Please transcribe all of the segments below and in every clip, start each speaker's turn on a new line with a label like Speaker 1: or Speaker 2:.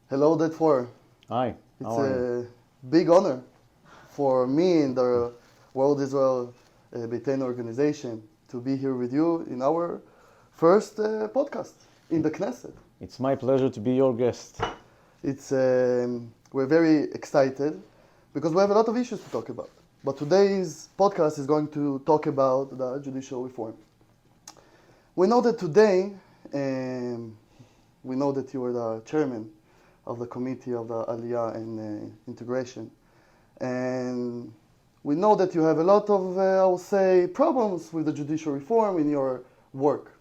Speaker 1: Hello, Oded.
Speaker 2: Hi,
Speaker 1: It's
Speaker 2: how are you?
Speaker 1: a big honor for me in the World Israel Beytenu organization to be here with you in our first podcast in the Knesset.
Speaker 2: It's my pleasure to be your guest.
Speaker 1: We're very excited because we have a lot of issues to talk about. But today's podcast is going to talk about the judicial reform. We know that today, we know that you are the chairman of the Committee of the Aliyah and Integration. And we know that you have a lot of, I would say, problems with the judicial reform in your work.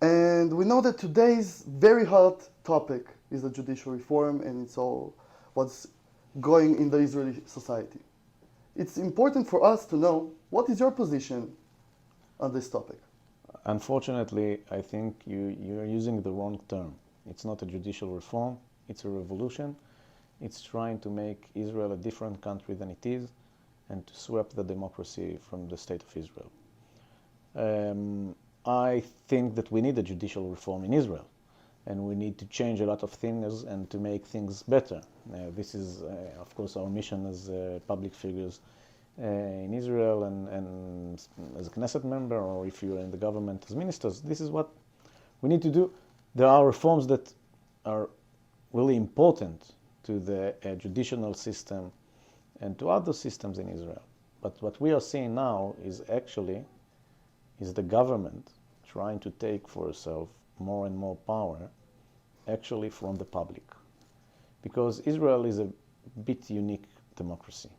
Speaker 1: And we know that today's very hot topic is the judicial reform, and it's all what's going in the Israeli society. It's important for us to know what is your position on this topic.
Speaker 2: Unfortunately, I think you're using the wrong term. It's not a judicial reform, it's a revolution. It's trying to make Israel a different country than it is and to sweep the democracy from the state of Israel. I think that we need a judicial reform in Israel, and we need to change a lot of things and to make things better. This is, of course, our mission as public figures in Israel and as a Knesset member, or if you're in the government as ministers. This is what we need to do. There are reforms that are really important to the judicial system and to other systems in Israel. But what we are seeing now is actually the government trying to take for itself more and more power actually from the public. Because Israel is a bit unique democracy.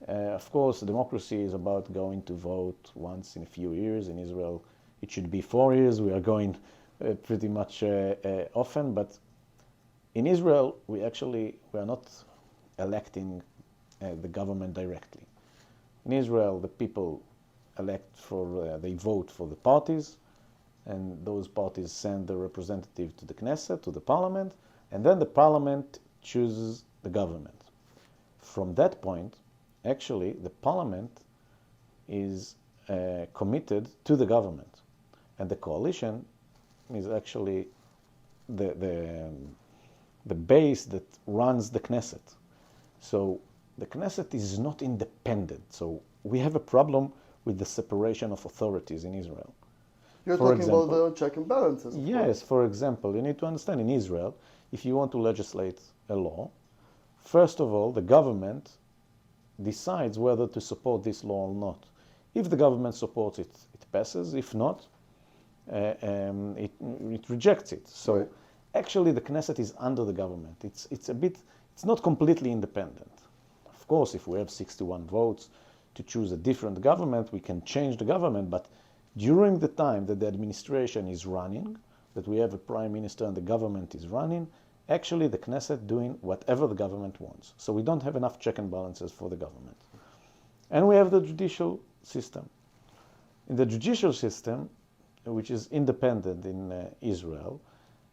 Speaker 2: Of course, democracy is about going to vote once in a few years. In Israel, it should be 4 years. We are going pretty much often, but in Israel, we are not electing the government directly. In Israel, the people they vote for the parties, and those parties send the representative to the Knesset, to the parliament, and then the parliament chooses the government. From that point, actually, the parliament is committed to the government, and the coalition is actually the base that runs the Knesset. So the Knesset is not independent. So we have a problem with the separation of authorities in Israel.
Speaker 1: You're
Speaker 2: For
Speaker 1: talking about
Speaker 2: example,
Speaker 1: the check and balances, of
Speaker 2: yes,
Speaker 1: course.
Speaker 2: for example, you need to understand in Israel, if you want to legislate a law, first of all, the government decides whether to support this law or not. If the government supports it, it passes. If not, it rejects it. So
Speaker 1: Right.
Speaker 2: actually, the Knesset is under the government. It's not completely independent. Of course, if we have 61 votes to choose a different government, we can change the government. But during the time that the administration is running, that we have a prime minister and the government is running, actually the Knesset doing whatever the government wants. So we don't have enough check and balances for the government. And we have the judicial system. In the judicial system, which is independent in Israel,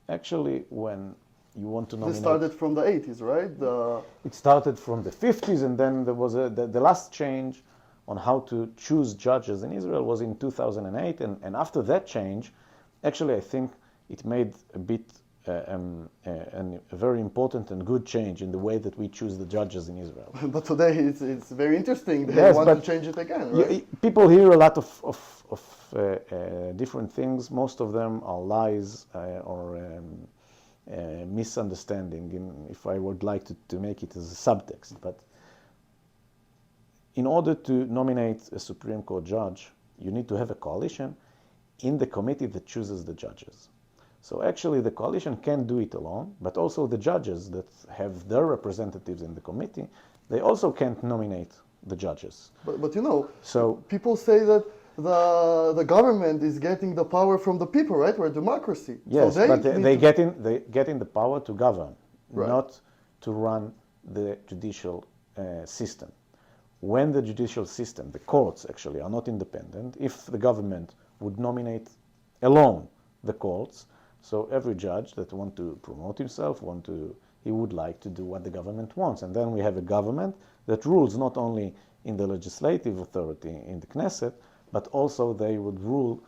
Speaker 2: actually when you want to
Speaker 1: This
Speaker 2: nominate...
Speaker 1: started from the 80s, right?
Speaker 2: It started from the 50s, and then there was the last change on how to choose judges in Israel was in 2008, and after that change, actually I think it made a very important and good change in the way that we choose the judges in Israel.
Speaker 1: But today it's very interesting. They
Speaker 2: Yes,
Speaker 1: want to
Speaker 2: but
Speaker 1: change it again, right?
Speaker 2: people hear a lot of different things. Most of them are lies or misunderstanding, if I would like to make it as a subtext. But in order to nominate a Supreme Court judge, you need to have a coalition in the committee that chooses the judges. So actually the coalition can do it alone, but also the judges that have their representatives in the committee, they also can't nominate the judges.
Speaker 1: But you know,
Speaker 2: So
Speaker 1: people say that the government is getting the power from the people, right? We're a democracy.
Speaker 2: yes,
Speaker 1: So
Speaker 2: but
Speaker 1: need
Speaker 2: they
Speaker 1: to-
Speaker 2: get in the power to govern,
Speaker 1: Right.
Speaker 2: not to run the judicial system. When the judicial system, the courts actually, are not independent, if the government would nominate alone the courts, so every judge that wants to promote himself, he would like to do what the government wants. And then we have a government that rules not only in the legislative authority in the Knesset, but also they would rule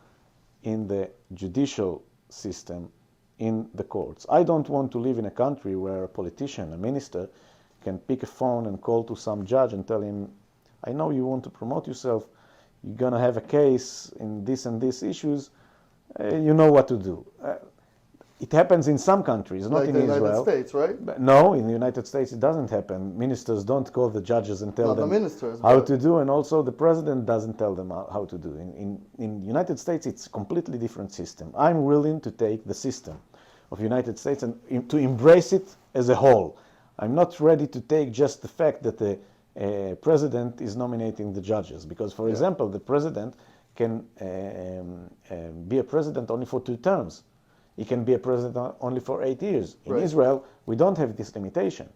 Speaker 2: in the judicial system in the courts. I don't want to live in a country where a politician, a minister, can pick a phone and call to some judge and tell him, I know you want to promote yourself, you're going to have a case in this and these issues, you know what to do. It happens in some countries, not
Speaker 1: Like
Speaker 2: in
Speaker 1: the
Speaker 2: Israel.
Speaker 1: United States, right?
Speaker 2: But no, in the United States it doesn't happen. Ministers don't call the judges and tell
Speaker 1: Not the
Speaker 2: them
Speaker 1: ministers,
Speaker 2: how
Speaker 1: but-
Speaker 2: to do, and also the president doesn't tell them how to do. In United States it's a completely different system. I'm willing to take the system of United States and to embrace it as a whole. I'm not ready to take just the fact that the president is nominating the judges, because, for example, the president can be a president only for 2 terms. He can be a president only for 8 years. In
Speaker 1: Right.
Speaker 2: Israel, we don't have this limitation.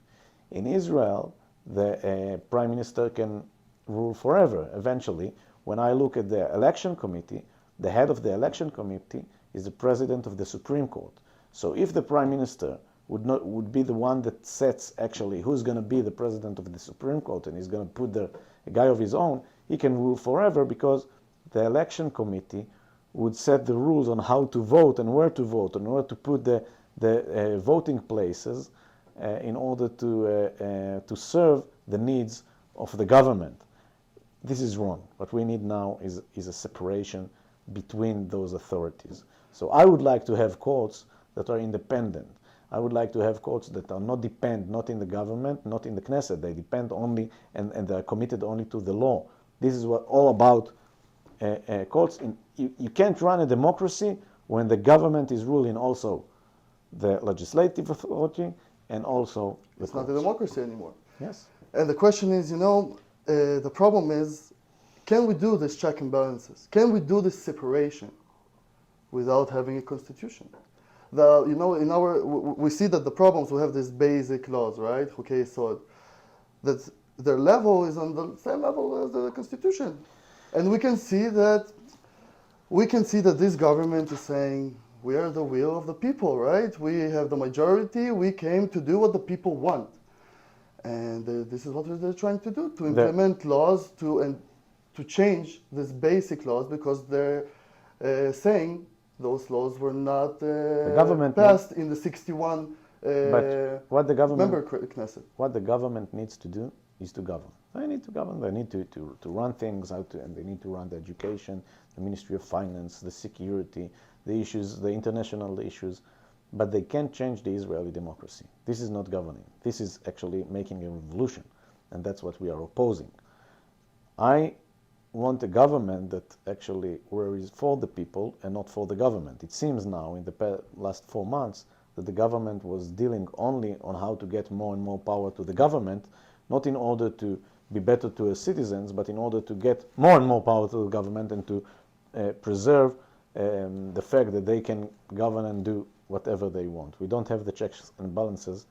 Speaker 2: In Israel, the prime minister can rule forever, eventually. When I look at the election committee, the head of the election committee is the president of the Supreme Court. So if the prime minister would be the one that sets actually who's going to be the president of the Supreme Court, and he's going to put a guy of his own, he can rule forever, because the election committee would set the rules on how to vote and where to vote and where to put the voting places in order to serve the needs of the government. This is wrong. What we need now is a separation between those authorities. So I would like to have courts that are independent. I would like to have courts that are not in the government, not in the Knesset. They depend only, and they are committed only to the law. This is what all about courts. You can't run a democracy when the government is ruling also the legislative authority and also the
Speaker 1: It's not a
Speaker 2: courts.
Speaker 1: democracy anymore.
Speaker 2: Yes.
Speaker 1: And the question is, the problem is, can we do this check and balances? Can we do this separation without having a constitution? We see that the problems, we have these basic laws, right? Okay, so that their level is on the same level as the constitution. And we can see that this government is saying, we are the will of the people, right? We have the majority, we came to do what the people want. And this is what they're trying to do, to implement laws to change these basic laws, because they're saying those laws were not passed in the 61
Speaker 2: But what the government,
Speaker 1: member Knesset.
Speaker 2: what the government needs to do is to govern. They need to govern. They need to run things out, and they need to run the education, the Ministry of Finance, the security, the issues, the international issues. But they can't change the Israeli democracy. This is not governing. This is actually making a revolution, and that's what we are opposing. I want a government that actually where is for the people and not for the government. It seems now in the last 4 months that the government was dealing only on how to get more and more power to the government, not in order to be better to its citizens, but in order to get more and more power to the government and to preserve the fact that they can govern and do whatever they want. We don't have the checks and balances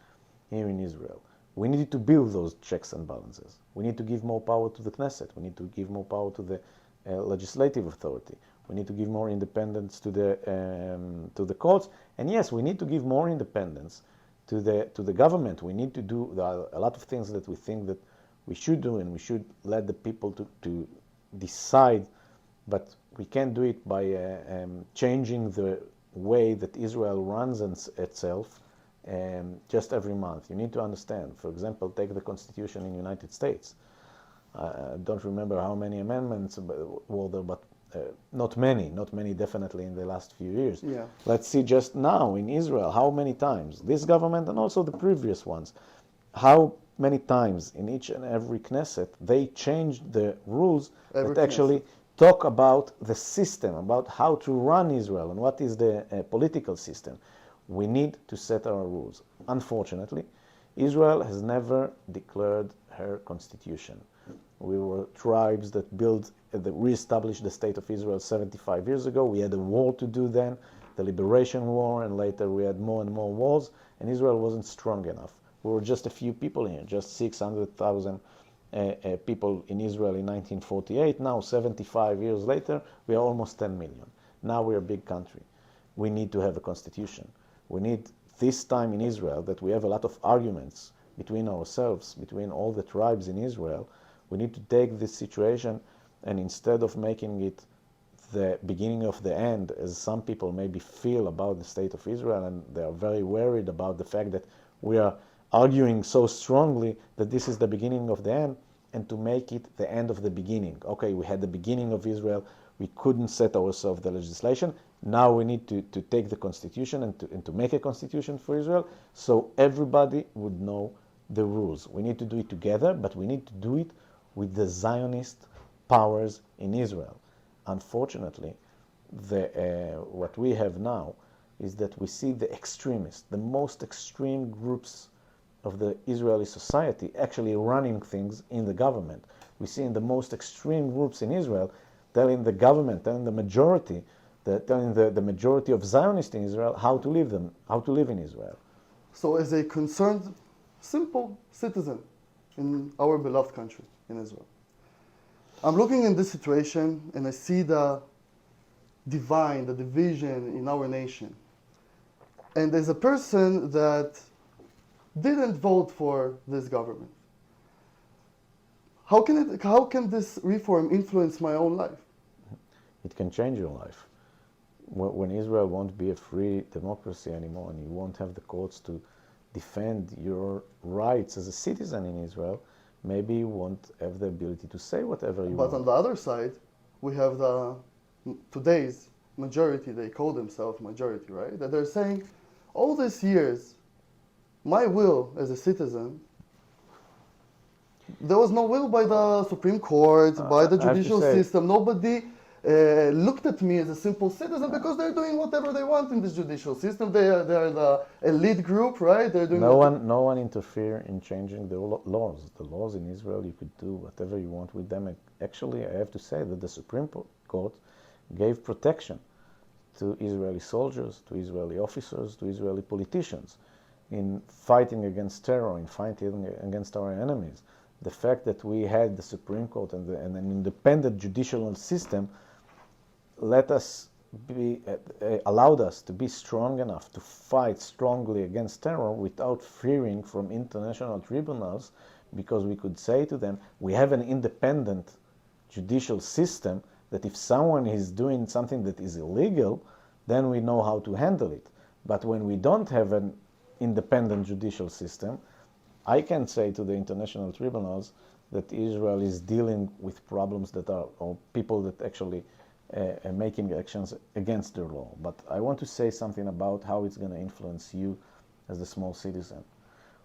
Speaker 2: here in Israel. We need to build those checks and balances. We need to give more power to the Knesset. We need to give more power to the legislative authority. We need to give more independence to the courts. And yes, we need to give more independence to the government. We need to do a lot of things that we think that we should do, and we should let the people to decide. But we can't do it by changing the way that Israel runs itself just every month. You need to understand. For example, take the Constitution in the United States. I don't remember how many amendments were there, but not many definitely in the last few years.
Speaker 1: Yeah.
Speaker 2: Let's see just now in Israel, how many times, this government and also the previous ones, how many times in each and every Knesset they changed the rules
Speaker 1: Every
Speaker 2: that actually talk about the system, about how to run Israel and what is the political system. We need to set our rules. Unfortunately, Israel has never declared her constitution. We were tribes that re-established the state of Israel 75 years ago. We had a war to do then, the liberation war, and later we had more and more wars, and Israel wasn't strong enough. We were just a few people here, just 600,000 people in Israel in 1948. Now, 75 years later, we are almost 10 million. Now we're a big country. We need to have a constitution. We need this time in Israel that we have a lot of arguments between ourselves, between all the tribes in Israel. We need to take this situation, and instead of making it the beginning of the end, as some people maybe feel about the state of Israel, and they are very worried about the fact that we are arguing so strongly that this is the beginning of the end, and to make it the end of the beginning. Okay, we had the beginning of Israel, we couldn't set ourselves the legislation, now we need to take the constitution and to make a constitution for Israel, so everybody would know the rules. We need to do it together, but we need to do it with the Zionist powers in Israel. Unfortunately, what we have now is that we see the extremists, the most extreme groups of the Israeli society actually running things in the government. We see in the most extreme groups in Israel telling the government, telling the majority, telling the majority of Zionists in Israel how to live in Israel.
Speaker 1: So as a concerned, simple citizen in our beloved country, in Israel, I'm looking in this situation and I see the division in our nation. And as a person that didn't vote for this government, how can this reform influence my own life?
Speaker 2: It can change your life. When Israel won't be a free democracy anymore, and you won't have the courts to defend your rights as a citizen in Israel, maybe you won't have the ability to say whatever you want.
Speaker 1: But on the other side, we have today's majority, they call themselves majority, right? That they're saying, all these years, my will as a citizen, there was no will by the Supreme Court, by the judicial system. Nobody looked at me as a simple citizen because they're doing whatever they want in this judicial system. They're the elite group, right? They're doing
Speaker 2: no one interfere in changing the laws. The laws in Israel, you could do whatever you want with them. Actually, I have to say that the Supreme Court gave protection to Israeli soldiers, to Israeli officers, to Israeli politicians in fighting against terror, in fighting against our enemies. The fact that we had the Supreme Court and an independent judicial system allowed us to be strong enough to fight strongly against terror without fearing from international tribunals, because we could say to them, we have an independent judicial system that if someone is doing something that is illegal, then we know how to handle it. But when we don't have an independent judicial system, I can say to the international tribunals that Israel is dealing with problems that are, or people that actually are making actions against the law. But I want to say something about how it's going to influence you as a small citizen.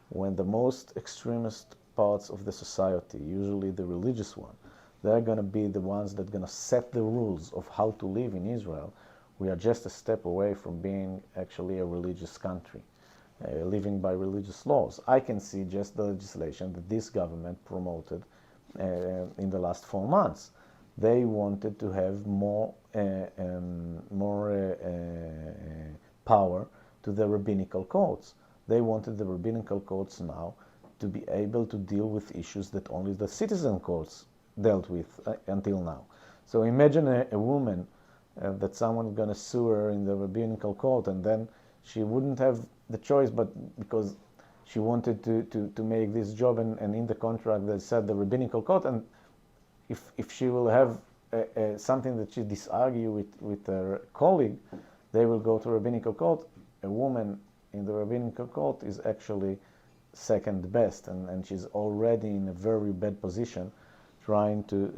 Speaker 2: When the most extremist parts of the society, usually the religious one, they're going to be the ones that are going to set the rules of how to live in Israel, we are just a step away from being actually a religious country. Living by religious laws. I can see just the legislation that this government promoted in the last 4 months. They wanted to have more power to the rabbinical courts. They wanted the rabbinical courts now to be able to deal with issues that only the citizen courts dealt with until now. So imagine a woman that someone's going to sue her in the rabbinical court, and then she wouldn't have the choice, but because she wanted to make this job, and in the contract they said the rabbinical court, and if she will have something that she disargue with her colleague, they will go to rabbinical court. A woman in the rabbinical court is actually second best, and she's already in a very bad position trying to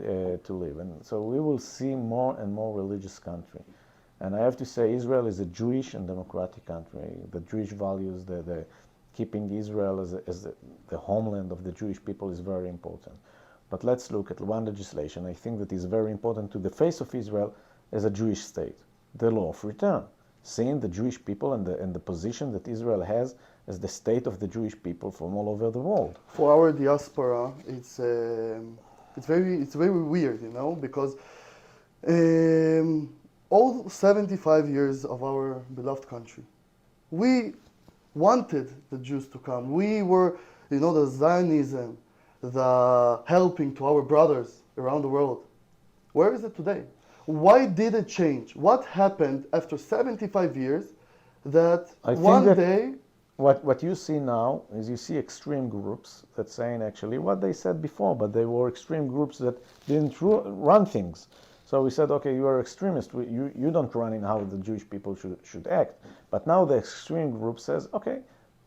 Speaker 2: live. And so we will see more and more religious country. And I have to say, Israel is a Jewish and democratic country. The Jewish values, the keeping Israel as the homeland of the Jewish people is very important. But let's look at one legislation I think that is very important to the face of Israel as a Jewish state, the law of return. Seeing the Jewish people and the position that Israel has as the state of the Jewish people from all over the world.
Speaker 1: For our diaspora, it's very weird, because all 75 years of our beloved country, we wanted the Jews to come. We were, the Zionism, the helping to our brothers around the world. Where is it today? Why did it change? What happened after 75 years that day...
Speaker 2: What you see now is you see extreme groups that saying actually what they said before, but they were extreme groups that didn't run things. So we said, okay, you are extremist. You don't run in how the Jewish people should act. But now the extreme group says, okay,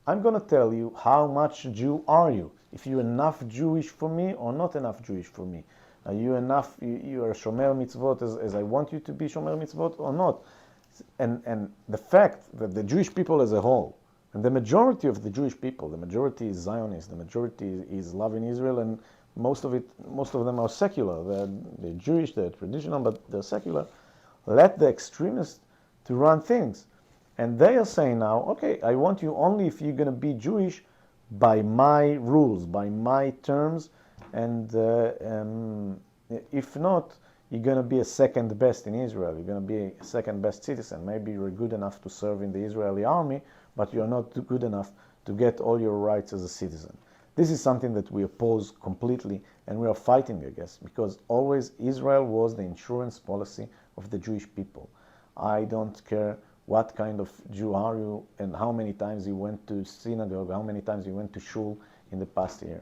Speaker 2: I'm going to tell you how much Jew are you. If you're enough Jewish for me or not enough Jewish for me. Are you enough, you are Shomer Mitzvot as I want you to be Shomer Mitzvot or not? And the fact that the Jewish people as a whole, and the majority of the Jewish people, the majority is Zionist, the majority is loving Israel, and most of them are secular. They're Jewish, they're traditional, but they're secular. Let the extremists to run things. And they are saying now, okay, I want you only if you're going to be Jewish by my rules, by my terms, and if not, you're going to be a second best in Israel. You're going to be a second best citizen. Maybe you're good enough to serve in the Israeli army, but you're not good enough to get all your rights as a citizen. This is something that we oppose completely, and we are fighting, I guess, because always Israel was the insurance policy of the Jewish people. I don't care what kind of Jew are you and how many times you went to synagogue, how many times you went to shul in the past year.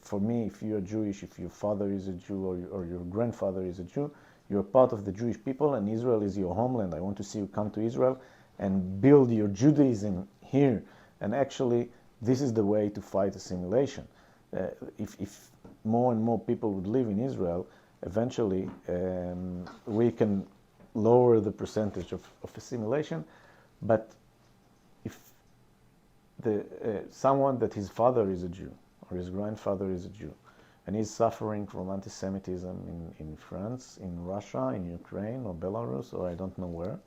Speaker 2: For me, if you're Jewish, if your father is a Jew or your grandfather is a Jew, you're part of the Jewish people, and Israel is your homeland. I want to see you come to Israel and build your Judaism here. And actually, this is the way to fight assimilation. If more and more people would live in Israel, eventually we can lower the percentage of assimilation. But if someone that his father is a Jew or his grandfather is a Jew, and he's suffering from anti-Semitism in France, in Russia, in Ukraine, or Belarus, or I don't know where,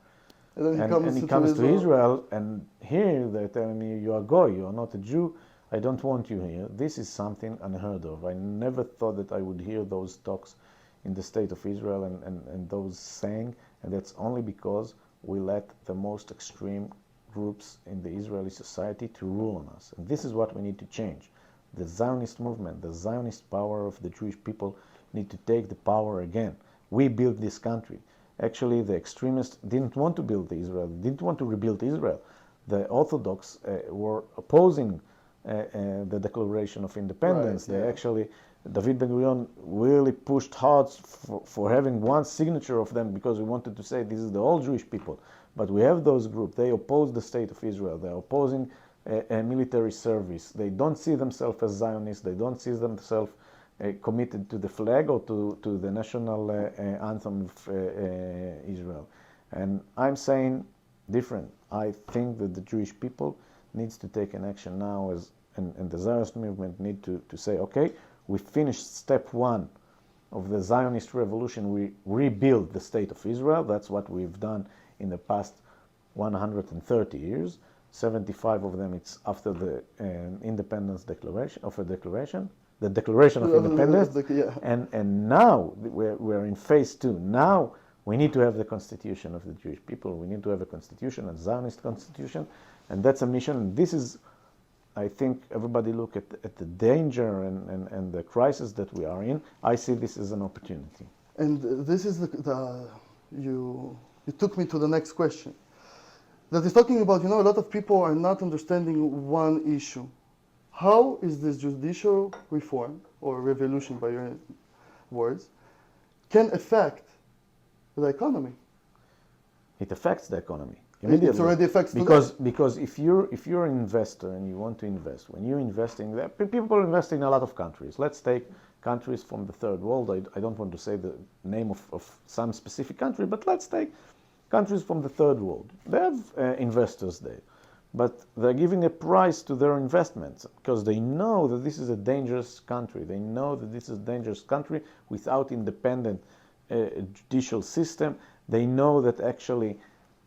Speaker 1: And then
Speaker 2: he comes to Israel, and here they're telling me, you are Goy, you are not a Jew, I don't want you here. This is something unheard of. I never thought that I would hear those talks in the state of Israel and those saying, and that's only because we let the most extreme groups in the Israeli society to rule on us. And this is what we need to change. The Zionist movement, the Zionist power of the Jewish people need to take the power again. We built this country. Actually, the extremists didn't want to build Israel, didn't want to rebuild Israel. The Orthodox were opposing the Declaration of Independence.
Speaker 1: Right, yeah.
Speaker 2: They actually, David Ben-Gurion really pushed hard for having one signature of them because we wanted to say this is the whole Jewish people. But we have those groups. They oppose the state of Israel. They're opposing military service. They don't see themselves as Zionists. They don't see themselves committed to the flag or to the national anthem of Israel. And I'm saying different. I think that the Jewish people needs to take an action now, and the Zionist movement need to say, okay, we finished step one of the Zionist revolution. We rebuild the state of Israel. That's what we've done in the past 130 years. 75 of them, it's after the independence declaration, the Declaration of Independence.
Speaker 1: Yeah.
Speaker 2: And now we're in phase two. Now we need to have the constitution of the Jewish people. We need to have a constitution, a Zionist constitution, and that's a mission. And this is, I think, everybody look at the danger and the crisis that we are in. I see this as an opportunity.
Speaker 1: And this is you took me to the next question. That is talking about, a lot of people are not understanding one issue. How is this judicial reform, or revolution by your words, can affect the economy?
Speaker 2: It affects the economy immediately.
Speaker 1: It already affects
Speaker 2: because if you're an investor and you want to invest, when you're investing, people invest in a lot of countries. Let's take countries from the third world. I don't want to say the name of some specific country, but let's take countries from the third world. They have investors there, but they're giving a price to their investments because they know that this is a dangerous country. They know that this is a dangerous country without independent judicial system. They know that actually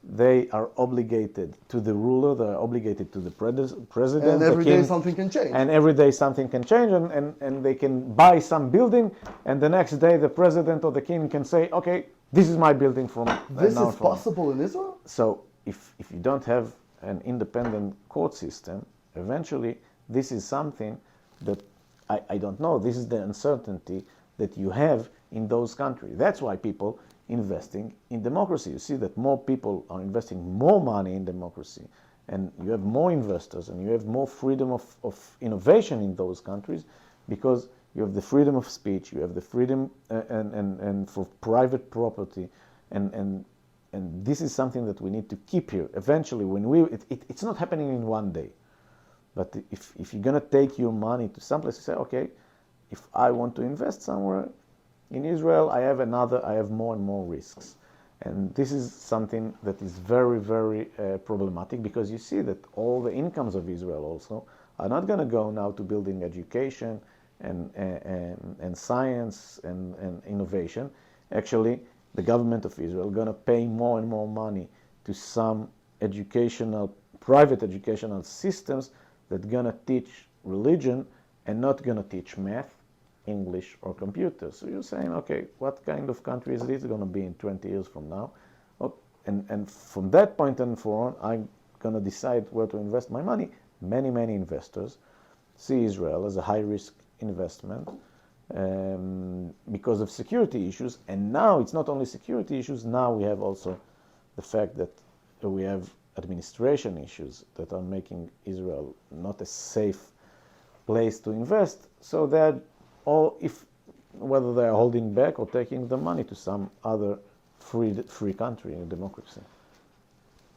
Speaker 2: they are obligated to the ruler, they are obligated to the president.
Speaker 1: And every day something can change.
Speaker 2: And every day something can change, and they can buy some building, and the next day the president or the king can say, okay, this is my building from
Speaker 1: This
Speaker 2: now
Speaker 1: is
Speaker 2: from.
Speaker 1: possible in Israel?
Speaker 2: So if you don't have an independent court system, eventually this is something that I don't know. This is the uncertainty that you have in those countries. That's why people investing in democracy. You see that more people are investing more money in democracy, and you have more investors, and you have more freedom of innovation in those countries, because you have the freedom of speech, you have the freedom and for private property, and this is something that we need to keep here. Eventually, it's not happening in one day, but if you're gonna take your money to someplace, you say, okay, if I want to invest somewhere in Israel, I have more and more risks. And this is something that is very, very problematic, because you see that all the incomes of Israel also are not going to go now to building education and science and innovation. Actually, the government of Israel is going to pay more and more money to some private educational systems that are going to teach religion and not going to teach math, English, or computers. So you're saying, okay, what kind of country is this going to be in 20 years from now? And from that point and forward, I'm going to decide where to invest my money. Many, many investors see Israel as a high-risk investment because of security issues. And now it's not only security issues, now we have also the fact that we have administration issues that are making Israel not a safe place to invest. So that whether they are holding back or taking the money to some other free country in democracy.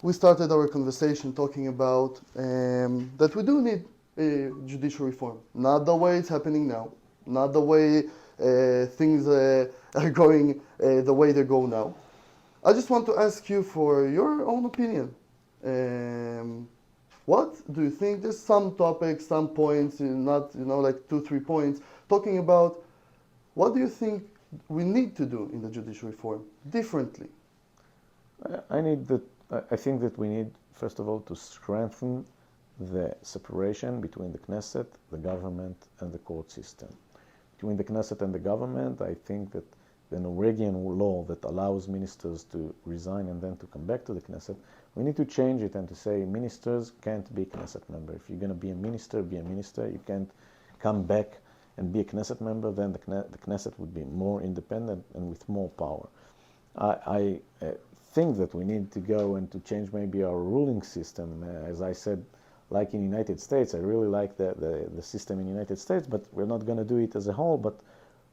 Speaker 1: We started our conversation talking about that we do need judicial reform. Not the way it's happening now, not the way things are going the way they go now. I just want to ask you for your own opinion. What do you think? There's some topics, some points, not like 2-3 points, talking about what do you think we need to do in the judicial reform differently?
Speaker 2: I think that we need, first of all, to strengthen the separation between the Knesset, the government, and the court system. Between the Knesset and the government, I think that the Norwegian law that allows ministers to resign and then to come back to the Knesset, we need to change it and to say ministers can't be Knesset member. If you're going to be a minister, be a minister. You can't come back and be a Knesset member, then the Knesset would be more independent and with more power. I think that we need to go and to change maybe our ruling system. As I said, like in the United States, I really like the system in the United States, but we're not going to do it as a whole. But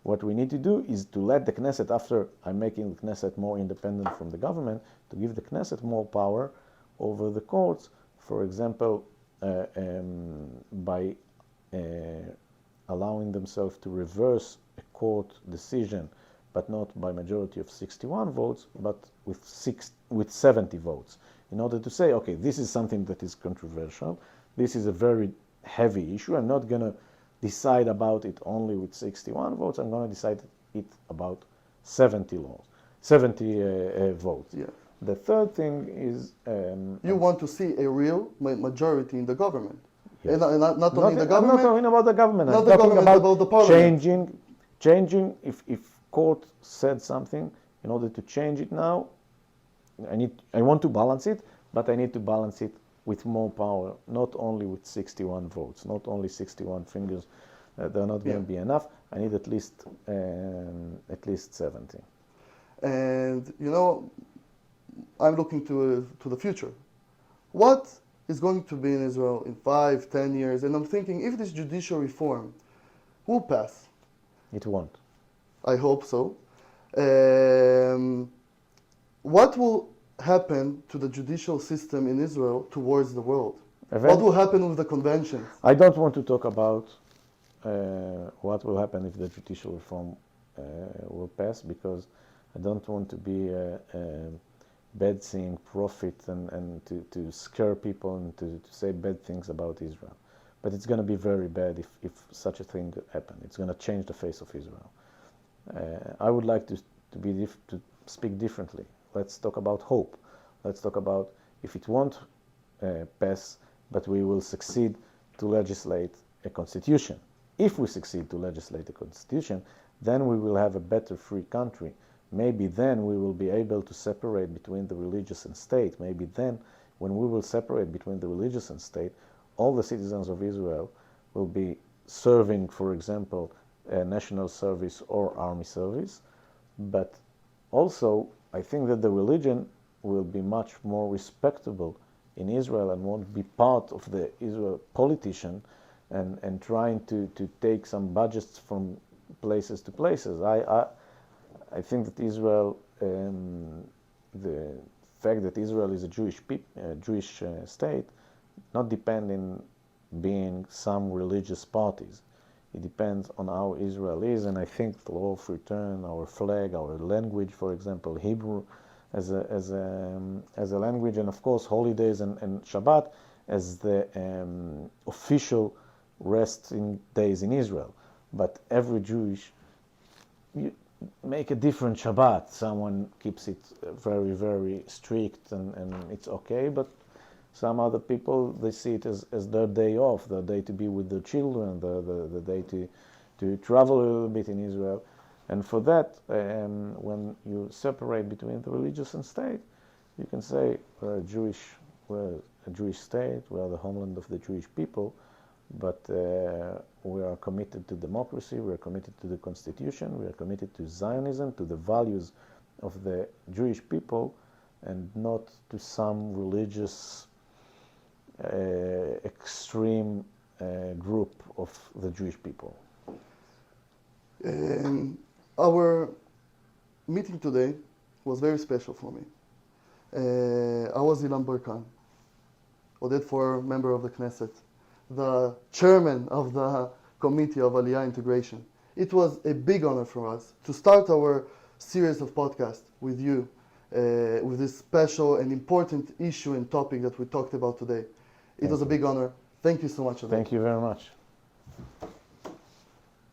Speaker 2: what we need to do is to let the Knesset, after I'm making the Knesset more independent from the government, to give the Knesset more power over the courts, for example, by allowing themselves to reverse a court decision, but not by majority of 61 votes, but with 70 votes, in order to say, okay, this is something that is controversial, this is a very heavy issue, I'm not going to decide about it only with 61 votes, I'm going to decide it about 70 votes.
Speaker 1: Yeah.
Speaker 2: The third thing is...
Speaker 1: you want to see a real majority in the government.
Speaker 2: Yes.
Speaker 1: And not only in the government.
Speaker 2: I'm not talking about the government.
Speaker 1: Not
Speaker 2: I'm
Speaker 1: the
Speaker 2: talking
Speaker 1: government,
Speaker 2: about
Speaker 1: the parliament.
Speaker 2: changing. If court said something, in order to change it now, I want to balance it, but I need to balance it with more power, not only with 61 votes, not only 61 fingers. They're not going to be enough. I need at least 70.
Speaker 1: And I'm looking to the future. What is going to be in Israel in 5-10 years? And I'm thinking, if this judicial reform will pass.
Speaker 2: It won't.
Speaker 1: I hope so. What will happen to the judicial system in Israel towards the world? What will happen with the conventions?
Speaker 2: I don't want to talk about what will happen if the judicial reform will pass, because I don't want to be bad seeing profit and to scare people and to say bad things about Israel. But it's going to be very bad if such a thing happens. It's going to change the face of Israel. I would like to speak differently. Let's talk about hope. Let's talk about if it won't pass, but we will succeed to legislate a constitution. If we succeed to legislate a constitution, then we will have a better free country. Maybe then we will be able to separate between the religious and state. Maybe then, when we will separate between the religious and state, all the citizens of Israel will be serving, for example, a national service or army service. But also, I think that the religion will be much more respectable in Israel and won't be part of the Israel politician and trying to take some budgets from places to places. I think that Israel, the fact that Israel is a Jewish state, not depend in being some religious parties. It depends on how Israel is, and I think the law of return, our flag, our language, for example, Hebrew as a language, and of course holidays and Shabbat as the official resting days in Israel. But every Jewish, you make a different Shabbat. Someone keeps it very, very strict and it's okay, but some other people, they see it as their day off, their day to be with their children, the day to travel a little bit in Israel. And for that, when you separate between the religious and state, you can say we're a Jewish state, we are the homeland of the Jewish people, but we are committed to democracy, we are committed to the constitution, we are committed to Zionism, to the values of the Jewish people, and not to some religious extreme group of the Jewish people.
Speaker 1: Our meeting today was very special for me. I was Ilan Burkan, Oded for member of the Knesset, the chairman of the Committee of Aliyah Integration. It was a big honor for us to start our series of podcasts with you, with this special and important issue and topic that we talked about today. It was a big honor. Thank you so much, Oded.
Speaker 2: Thank you very much.